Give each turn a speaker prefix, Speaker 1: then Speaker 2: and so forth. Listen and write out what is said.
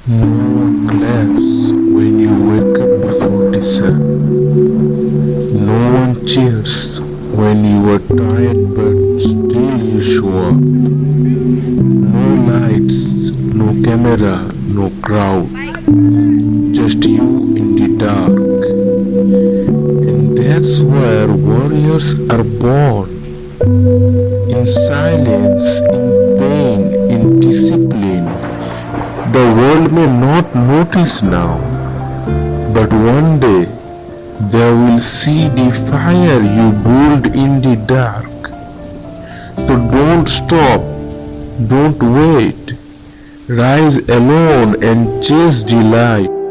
Speaker 1: No one claps when you wake up before the sun. No one cheers when you are tired but still you show up. No lights, no camera, no crowd. Just you in the dark. And that's where warriors are born. In silence, in pain, in discipline. The world may not notice now, but one day they will see the fire you built in the dark. So don't stop, don't wait. Rise alone and chase the light.